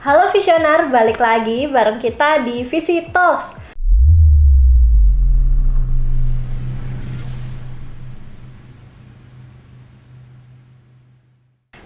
Halo Visioner, balik lagi bareng kita di Visi Talks.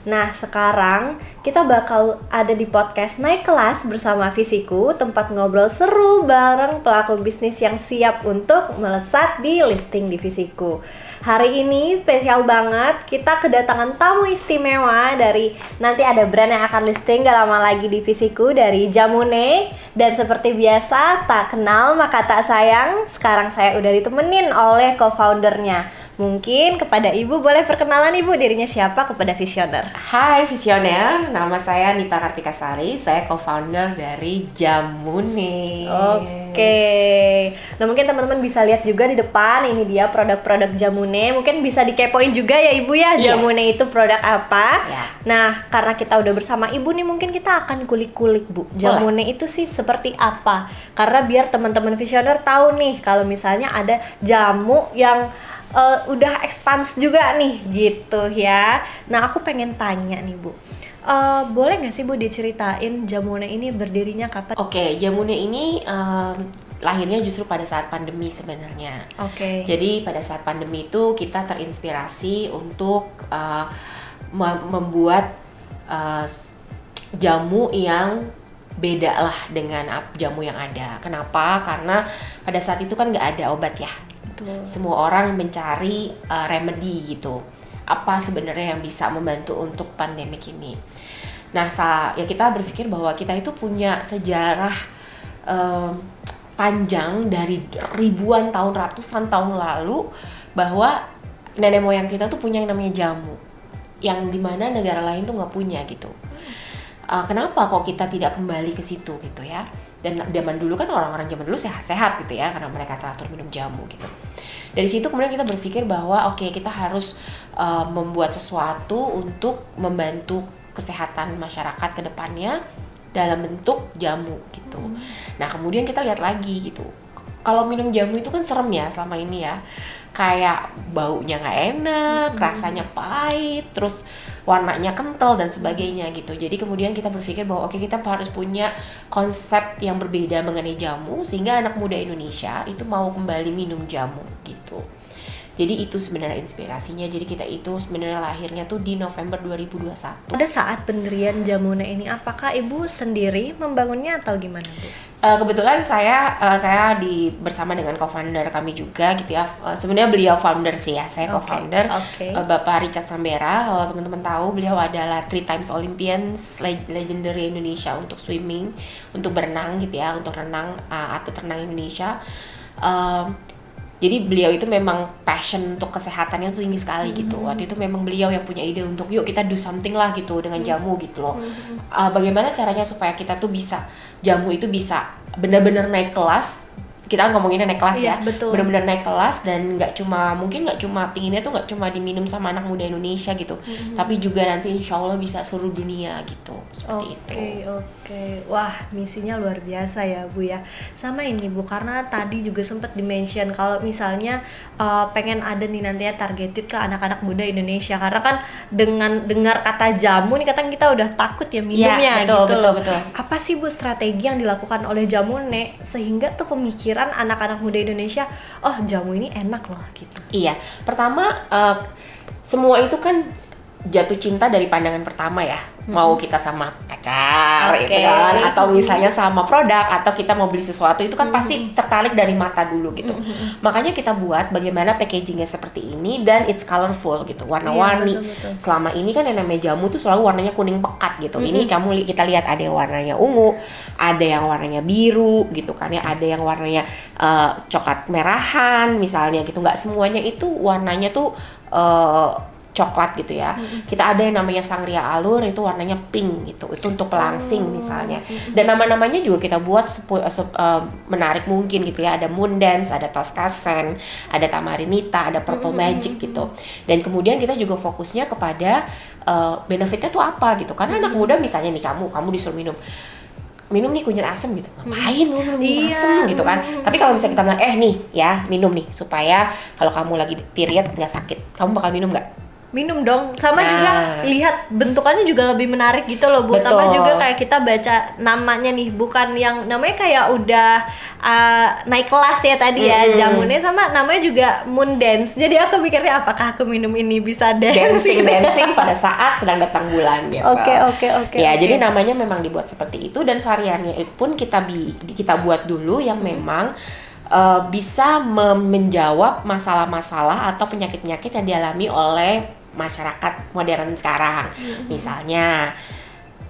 Nah, sekarang kita bakal ada di podcast Naik Kelas bersama Visiku, tempat ngobrol seru bareng pelaku bisnis yang siap untuk melesat di listing di Visiku. Hari ini spesial banget, kita kedatangan tamu istimewa dari, nanti ada brand yang akan listing gak lama lagi di Visiku, dari Jamune. Dan seperti biasa, tak kenal maka tak sayang, sekarang saya udah ditemenin oleh co-foundernya. Mungkin kepada Ibu boleh perkenalan Ibu, dirinya siapa kepada Visioner. Hai Visioner, nama saya Nita Kartikasari, saya co-founder dari Jamune. Oke. Nah, mungkin teman-teman bisa lihat juga di depan, ini dia produk-produk Jamune. Mungkin bisa dikepoin juga ya Ibu ya, Jamune itu produk apa. Iya. Nah, karena kita udah bersama Ibu nih, mungkin kita akan kulik-kulik Bu, Jamune itu sih seperti apa. Karena biar teman-teman Visioner tahu nih, kalau misalnya ada jamu yang udah expans juga nih gitu ya. Nah, aku pengen tanya nih Bu, boleh nggak sih Bu diceritain Jamune ini berdirinya kapan? Oke, Jamune ini lahirnya justru pada saat pandemi sebenarnya. Oke. Jadi pada saat pandemi itu kita terinspirasi untuk membuat jamu yang beda lah dengan jamu yang ada. Kenapa? Karena pada saat itu kan nggak ada obat ya. Betul. Semua orang mencari remedy gitu. Apa sebenarnya yang bisa membantu untuk pandemik ini? Nah, ya kita berpikir bahwa kita itu punya sejarah panjang dari ribuan tahun, ratusan tahun lalu, bahwa nenek moyang kita tuh punya yang namanya jamu, yang dimana negara lain tuh nggak punya gitu. Kenapa kok kita tidak kembali ke situ gitu ya? Dan zaman dulu kan orang-orang zaman dulu sehat-sehat gitu ya, karena mereka teratur minum jamu gitu. Dari situ kemudian kita berpikir bahwa oke, kita harus membuat sesuatu untuk membantu kesehatan masyarakat ke depannya dalam bentuk jamu gitu. Nah, kemudian kita lihat lagi gitu. Kalau minum jamu itu kan serem ya selama ini ya. Kayak baunya nggak enak, rasanya pahit, terus warnanya kental dan sebagainya gitu. Jadi kemudian kita berpikir bahwa oke, kita harus punya konsep yang berbeda mengenai jamu sehingga anak muda Indonesia itu mau kembali minum jamu gitu. Jadi itu sebenarnya inspirasinya. Jadi kita itu sebenarnya lahirnya tuh di November 2021. Pada saat pendirian Jamune ini, apakah Ibu sendiri membangunnya atau gimana Bu? Kebetulan saya bersama dengan co-founder kami juga gitu ya. Sebenarnya beliau founder sih ya, saya co-founder. Bapak Richard Sambera, kalau teman-teman tahu, beliau adalah 3 times Olympians, legendary Indonesia untuk swimming, untuk berenang gitu ya, untuk renang, atlet renang Indonesia. Jadi beliau itu memang passion untuk kesehatannya tuh tinggi sekali gitu. Waktu itu memang beliau yang punya ide untuk yuk kita do something lah gitu dengan jamu gitu loh. Bagaimana caranya supaya kita tuh bisa, jamu itu bisa benar-benar naik kelas. Kita ngomonginnya naik kelas ya, benar-benar naik kelas, dan nggak cuma pinginnya tuh nggak cuma diminum sama anak muda Indonesia gitu, tapi juga nanti insya Allah bisa seluruh dunia gitu, seperti itu. Oke. Wah, misinya luar biasa ya Bu ya. Sama ini Bu, karena tadi juga sempat di-mention kalau misalnya pengen ada nih nantinya targeted ke anak-anak muda Indonesia, karena kan dengan dengar kata jamu nih kadang kita udah takut ya minumnya betul. Apa sih Bu strategi yang dilakukan oleh Jamune sehingga tuh pemikiran anak-anak muda Indonesia, oh jamu ini enak loh gitu? Iya, pertama semua itu kan jatuh cinta dari pandangan pertama ya. Mau kita sama pacar gitu kan, atau misalnya sama produk, atau kita mau beli sesuatu, itu kan pasti tertarik dari mata dulu gitu. Makanya kita buat bagaimana packagingnya seperti ini dan it's colorful gitu, warna-warni. Selama ini kan yang namanya jamu tuh selalu warnanya kuning pekat gitu. Ini kita lihat ada yang warnanya ungu, ada yang warnanya biru gitu kan ya, ada yang warnanya coklat merahan misalnya gitu. Nggak semuanya itu warnanya tuh coklat gitu ya. Kita ada yang namanya Sangria Alur, itu warnanya pink gitu. Itu untuk pelangsing misalnya. Dan nama-namanya juga kita buat menarik mungkin gitu ya. Ada Moon Dance, ada Tosca Scent, ada Tamarinita, ada Purple Magic gitu. Dan kemudian kita juga fokusnya kepada benefitnya tuh apa gitu. Karena anak muda misalnya nih, kamu disuruh minum nih kunyit asam gitu, ngapain minum asam gitu kan. Tapi kalau misalnya kita bilang nih ya minum nih supaya kalau kamu lagi period nggak sakit, kamu bakal minum nggak? minum dong. Sama Nah. juga lihat bentukannya juga lebih menarik gitu loh Bu. Betul. Tambah juga kayak kita baca namanya nih, bukan yang namanya kayak udah naik kelas ya tadi ya, jamunya, sama namanya juga Moon Dance. Jadi aku mikirnya apakah aku minum ini bisa dancing pada saat sedang datang bulan gitu. Oke. Ya, jadi namanya memang dibuat seperti itu, dan variannya pun kita buat dulu yang memang bisa menjawab masalah-masalah atau penyakit-penyakit yang dialami oleh masyarakat modern sekarang. Misalnya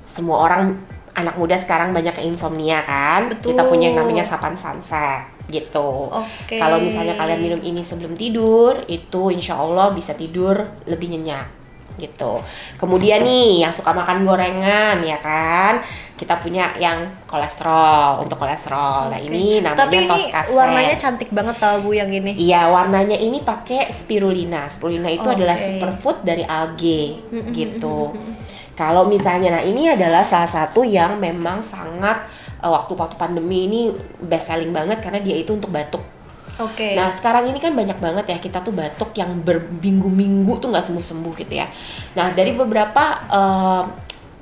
semua orang, anak muda sekarang banyak insomnia kan. Betul. Kita punya yang namanya Sapan Sunset gitu. Oke. Kalau misalnya kalian minum ini sebelum tidur, itu insya Allah bisa tidur lebih nyenyak gitu. Kemudian nih yang suka makan gorengan ya kan, kita punya yang kolesterol, untuk kolesterol. Nah ini namanya Tapi ini Toscasen. warnanya cantik banget tau Bu yang ini. Iya, warnanya ini pakai spirulina. Spirulina itu adalah Oke. superfood dari algae gitu. Kalau misalnya, nah ini adalah salah satu yang memang sangat waktu pandemi ini best selling banget karena dia itu untuk batuk. Oke. Nah sekarang ini kan banyak banget ya kita tuh batuk yang berminggu-minggu tuh nggak sembuh-sembuh gitu ya. Nah dari beberapa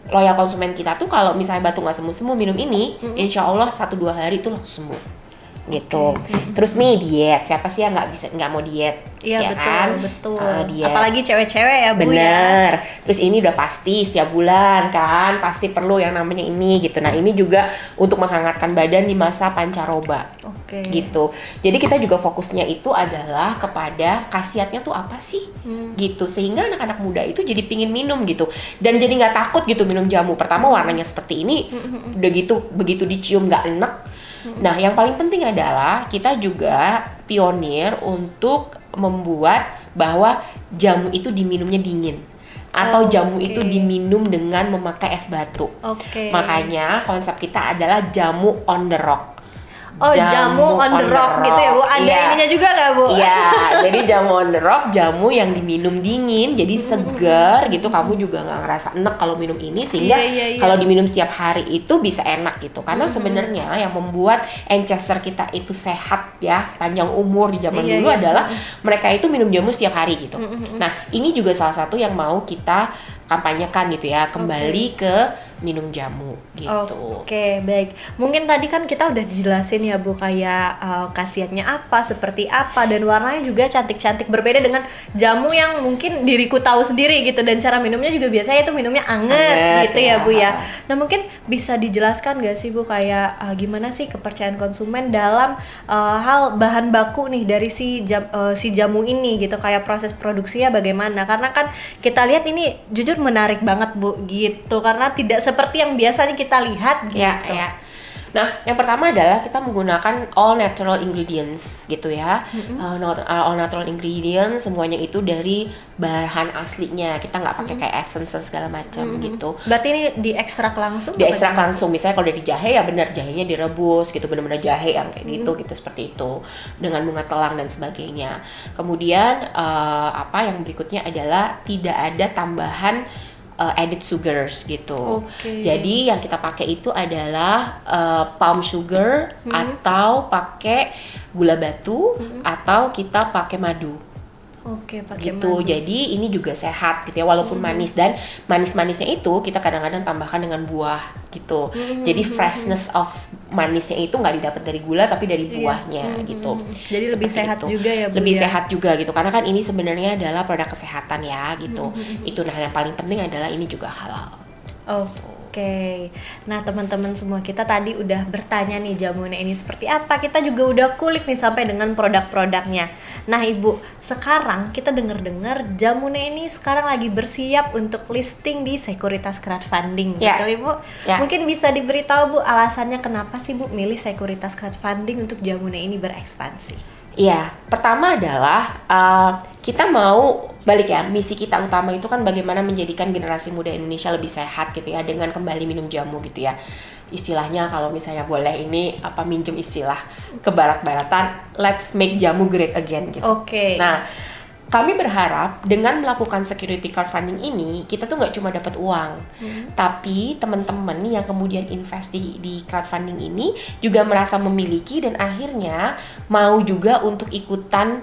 loyal konsumen kita tuh kalau misalnya batuk nggak sembuh-sembuh minum ini, insya Allah 1-2 hari tuh langsung sembuh gitu. Terus nih diet, siapa sih yang nggak mau diet? Iya ya betul. Diet. Apalagi cewek-cewek ya Bu ya. Bener. Terus ini udah pasti setiap bulan kan pasti perlu yang namanya ini gitu. Nah ini juga untuk menghangatkan badan di masa pancaroba. Oke. Gitu. Jadi kita juga fokusnya itu adalah kepada khasiatnya tuh apa sih gitu, sehingga anak-anak muda itu jadi pingin minum gitu dan jadi nggak takut gitu minum jamu. Pertama warnanya seperti ini, udah gitu begitu dicium nggak enek. Nah yang paling penting adalah kita juga pionir untuk membuat bahwa jamu itu diminumnya dingin atau jamu itu diminum dengan memakai es batu. Oke. Makanya konsep kita adalah jamu on the rock. Oh, jamu on the rock gitu ya Bu. Ada ininya juga nggak Bu? Iya, jadi jamu on the rock, jamu yang diminum dingin, jadi segar gitu. Kamu juga nggak ngerasa enak kalau minum ini, sehingga kalau diminum setiap hari itu bisa enak gitu. Karena sebenarnya yang membuat ancestor kita itu sehat ya, panjang umur di zaman dulu adalah mereka itu minum jamu setiap hari gitu. Nah, ini juga salah satu yang mau kita kampanyekan gitu ya, kembali ke minum jamu gitu. Oke, baik. Mungkin tadi kan kita udah dijelasin ya Bu kayak khasiatnya apa, seperti apa, dan warnanya juga cantik-cantik, berbeda dengan jamu yang mungkin diriku tahu sendiri gitu, dan cara minumnya juga biasanya itu minumnya anget gitu ya Bu ya. Nah mungkin bisa dijelaskan gak sih Bu kayak gimana sih kepercayaan konsumen dalam hal bahan baku nih dari si jamu ini gitu, kayak proses produksinya bagaimana, karena kan kita lihat ini jujur menarik banget Bu gitu, karena tidak seperti yang biasanya kita lihat gitu. Ya. Nah, yang pertama adalah kita menggunakan all natural ingredients gitu ya. All natural ingredients semuanya itu dari bahan aslinya. Kita nggak pakai kayak essence segala macam gitu. Berarti ini diekstrak langsung? Diekstrak langsung. Misalnya kalau dari jahe ya benar jahenya direbus gitu, benar-benar jahe yang kayak gitu seperti itu dengan bunga telang dan sebagainya. Kemudian yang berikutnya adalah tidak ada tambahan added sugars gitu. Jadi yang kita pakai itu adalah palm sugar atau pakai gula batu atau kita pakai madu. Pakai gitu. madu. Jadi ini juga sehat gitu ya, walaupun manis, dan manis-manisnya itu kita kadang-kadang tambahkan dengan buah gitu. Jadi freshness of manisnya itu nggak didapat dari gula tapi dari buahnya gitu. Jadi lebih sehat juga ya Bu. Lebih sehat juga gitu, karena kan ini sebenarnya adalah produk kesehatan ya gitu. Itu nah yang paling penting adalah ini juga halal. Oke. Nah teman-teman semua, kita tadi udah bertanya nih jamunya ini seperti apa, kita juga udah kulik nih sampai dengan produk-produknya. Nah Ibu, sekarang kita dengar-dengar jamunya ini sekarang lagi bersiap untuk listing di Sekuritas Crowdfunding, betul Ibu? Mungkin bisa diberitahu Bu alasannya kenapa sih Bu milih Sekuritas Crowdfunding untuk jamunya ini berekspansi? Iya, pertama adalah kita mau balik ya, misi kita utama itu kan bagaimana menjadikan generasi muda Indonesia lebih sehat gitu ya, dengan kembali minum jamu gitu ya. Istilahnya kalau misalnya boleh ini minjem istilah ke barat-baratan, let's make jamu great again gitu. Nah, kami berharap dengan melakukan security crowdfunding ini, kita tuh nggak cuma dapat uang, tapi teman-teman yang kemudian invest di crowdfunding ini juga merasa memiliki dan akhirnya mau juga untuk ikutan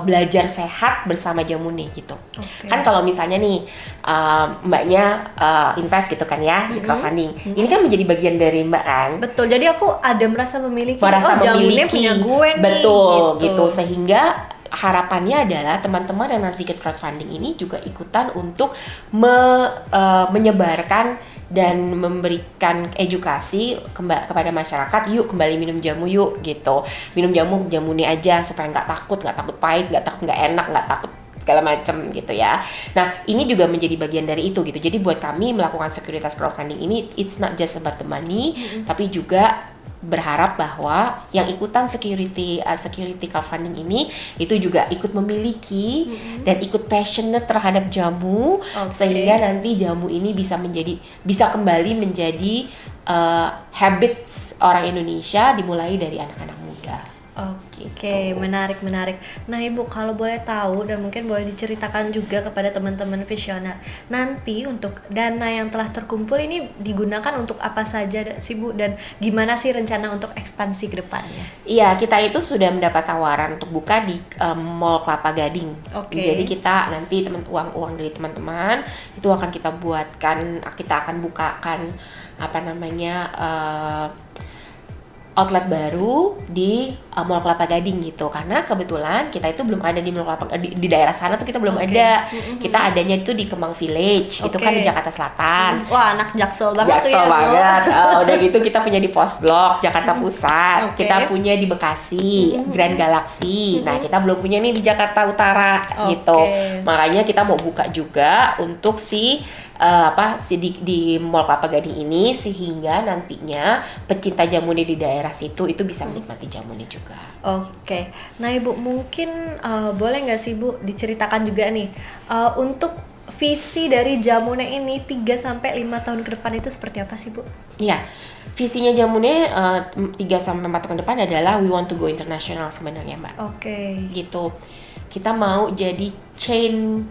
belajar sehat bersama Jamune gitu. Oke. Kan kalau misalnya nih mbaknya invest gitu kan ya di crowdfunding, ini kan menjadi bagian dari mbak kan. Betul, jadi aku ada merasa memiliki, Merasa Jamune memiliki, punya gue nih. betul gitu. Sehingga harapannya adalah teman-teman yang nanti ikut crowdfunding ini juga ikutan untuk menyebarkan dan memberikan edukasi kepada masyarakat. Yuk kembali minum jamu yuk gitu, minum Jamune aja supaya nggak takut pahit, nggak takut nggak enak, nggak takut segala macam gitu ya. Nah ini juga menjadi bagian dari itu gitu. Jadi buat kami melakukan sekuritas crowdfunding ini, it's not just about the money, tapi juga berharap bahwa yang ikutan security crowdfunding ini itu juga ikut memiliki dan ikut passionate terhadap jamu, sehingga nanti jamu ini bisa kembali menjadi habits orang Indonesia, dimulai dari anak-anak muda. Oke, menarik. Nah Ibu, kalau boleh tahu dan mungkin boleh diceritakan juga kepada teman-teman visioner, nanti untuk dana yang telah terkumpul ini digunakan untuk apa saja sih Bu, dan gimana sih rencana untuk ekspansi ke depannya? Iya, kita itu sudah mendapat tawaran untuk buka di Mall Kelapa Gading. Oke. Jadi kita nanti uang dari teman-teman itu akan kita akan bukakan outlet baru di Mall Kelapa Gading gitu, karena kebetulan kita itu belum ada di Mall Kelapa di daerah sana tuh kita belum ada. Kita adanya itu di Kemang Village, itu kan di Jakarta Selatan. Wah, anak Jaksel banget tuh ya. Jaksel banget. Udah gitu kita punya di Post Blok Jakarta Pusat. Kita punya di Bekasi, Grand Galaxy. Nah, kita belum punya nih di Jakarta Utara gitu. Makanya kita mau buka juga untuk di Mall Kelapa Gading ini, sehingga nantinya pecinta Jamune di daerah situ itu bisa menikmati Jamune juga. Oke. Nah Ibu, mungkin boleh nggak sih Bu diceritakan juga nih untuk visi dari Jamune ini 3-5 tahun ke depan itu seperti apa sih Bu? Iya, visinya Jamune 3-4 tahun ke depan adalah we want to go international sebenarnya Mbak. Oke. Gitu. Kita mau jadi chain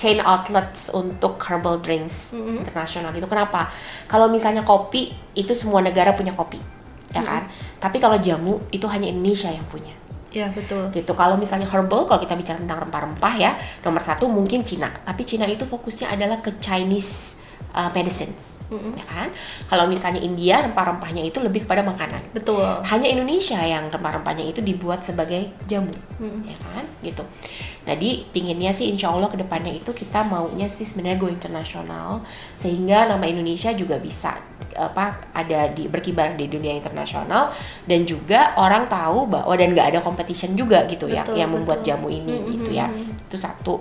chain outlets untuk herbal drinks internasional gitu. Kenapa? Kalau misalnya kopi itu semua negara punya kopi, ya kan? Tapi kalau jamu itu hanya Indonesia yang punya. Ya betul. Gitu. Kalau misalnya herbal, kalau kita bicara tentang rempah-rempah ya, nomor 1 mungkin Cina. Tapi Cina itu fokusnya adalah ke Chinese medicines. Ya kan? Kalau misalnya India, rempah-rempahnya itu lebih kepada makanan. Betul. Hanya Indonesia yang rempah-rempahnya itu dibuat sebagai jamu, ya kan? Gitu. Jadi pinginnya sih insya Allah kedepannya itu kita maunya sih sebenarnya go internasional, sehingga nama Indonesia juga bisa berkibar di dunia internasional, dan juga orang tahu bahwa dan nggak ada competition juga gitu ya yang membuat jamu ini gitu ya. Itu satu.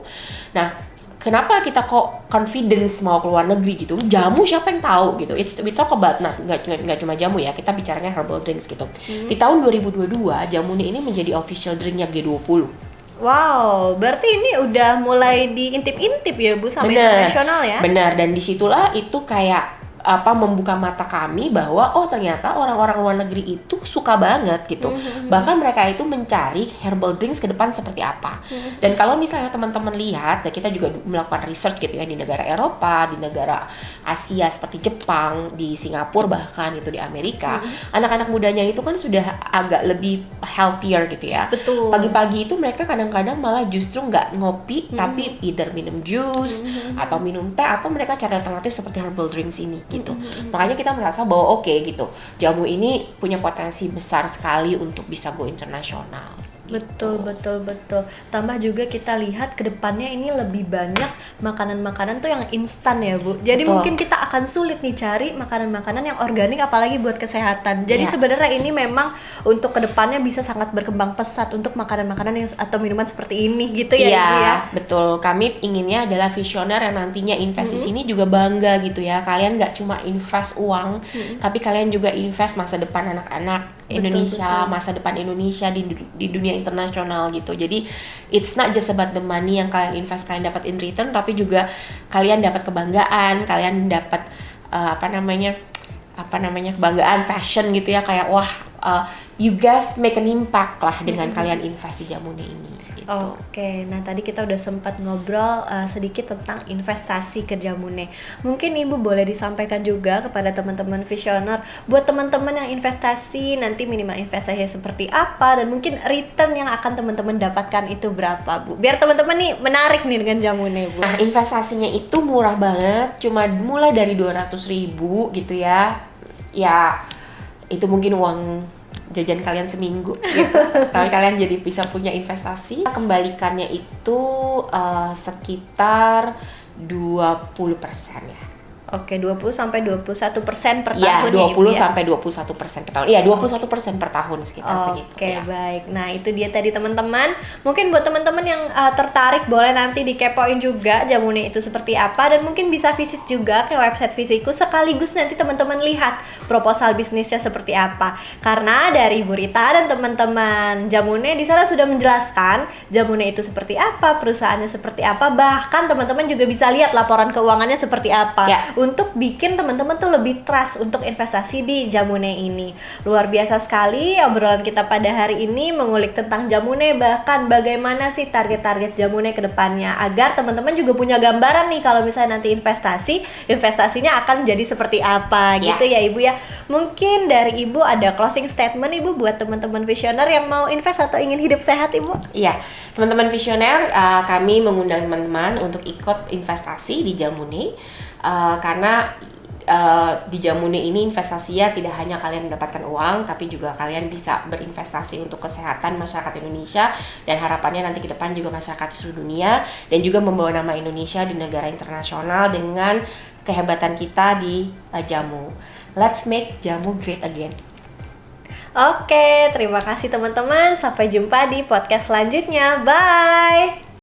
Nah, kenapa kita kok confidence mau keluar negeri gitu? Jamu siapa yang tahu gitu? We talk about nggak cuma jamu ya, kita bicaranya herbal drinks gitu. Di tahun 2022 Jamune ini menjadi official drinknya G20. Wow, berarti ini udah mulai diintip-intip ya Bu sama internasional ya? Benar, dan disitulah itu kayak membuka mata kami bahwa ternyata orang-orang luar negeri itu suka banget gitu. Bahkan mereka itu mencari herbal drinks ke depan seperti apa. Dan kalau misalnya teman-teman lihat, dan kita juga melakukan research gitu ya di negara Eropa, di negara Asia seperti Jepang, di Singapura, bahkan itu di Amerika, anak-anak mudanya itu kan sudah agak lebih healthier gitu ya. Betul. Pagi-pagi itu mereka kadang-kadang malah justru nggak ngopi, tapi either minum jus atau minum teh, atau mereka cari alternatif seperti herbal drinks ini gitu. Makanya kita merasa bahwa gitu, jamu ini punya potensi besar sekali untuk bisa go internasional. Betul. Tambah juga kita lihat ke depannya ini lebih banyak makanan-makanan tuh yang instan ya Bu. Jadi mungkin kita akan sulit nih cari makanan-makanan yang organik, apalagi buat kesehatan. Jadi sebenarnya ini memang untuk ke depannya bisa sangat berkembang pesat untuk makanan-makanan yang atau minuman seperti ini gitu ya Ibu ya. Betul. Kami inginnya adalah visioner yang nantinya invest di sini juga bangga gitu ya. Kalian nggak cuma invest uang, tapi kalian juga invest masa depan anak-anak Indonesia, masa depan Indonesia di dunia internasional gitu. Jadi it's not just about the money yang kalian invest, kalian dapat in return, tapi juga kalian dapat kebanggaan, kalian dapat kebanggaan, passion gitu ya, kayak you guys make an impact lah dengan kalian invest di Jamune ini. Gitu. Oke, nah tadi kita udah sempat ngobrol sedikit tentang investasi ke Jamune. Mungkin Ibu boleh disampaikan juga kepada teman-teman visioner, buat teman-teman yang investasi nanti minimal investasinya seperti apa dan mungkin return yang akan teman-teman dapatkan itu berapa, Bu? Biar teman-teman nih menarik nih dengan Jamune, Bu. Nah, investasinya itu murah banget, cuma mulai dari 200.000 gitu ya. Ya, itu mungkin uang jajan kalian seminggu gitu. Kalau kalian jadi bisa punya investasi, kembalikannya itu sekitar 20% ya. Oke, 20 sampai 21% per Ya, tahun 20 ya, Ibu, ya? sampai 21% per tahun. Iya, 21% per tahun sekitar segitu. Oke, Ya. baik. Nah, itu dia tadi teman-teman. Mungkin buat teman-teman yang tertarik boleh nanti dikepoin juga Jamune itu seperti apa dan mungkin bisa visit juga ke website Visiku sekaligus nanti teman-teman lihat proposal bisnisnya seperti apa. Karena dari Bu Rita dan teman-teman Jamune di sana sudah menjelaskan Jamune itu seperti apa, perusahaannya seperti apa, bahkan teman-teman juga bisa lihat laporan keuangannya seperti apa. Ya. Untuk bikin teman-teman tuh lebih trust untuk investasi di Jamune ini. Luar biasa sekali obrolan kita pada hari ini mengulik tentang Jamune, bahkan bagaimana sih target-target Jamune ke depannya agar teman-teman juga punya gambaran nih kalau misalnya nanti investasinya akan jadi seperti apa gitu ya Ibu ya. Mungkin dari Ibu ada closing statement Ibu buat teman-teman visioner yang mau invest atau ingin hidup sehat Ibu? Iya, teman-teman visioner, kami mengundang teman-teman untuk ikut investasi di Jamune. Karena di Jamune ini investasinya tidak hanya kalian mendapatkan uang, tapi juga kalian bisa berinvestasi untuk kesehatan masyarakat Indonesia dan harapannya nanti ke depan juga masyarakat di seluruh dunia dan juga membawa nama Indonesia di negara internasional dengan kehebatan kita di Jamu. Let's make Jamu great again. Oke, terima kasih teman-teman. Sampai jumpa di podcast selanjutnya. Bye!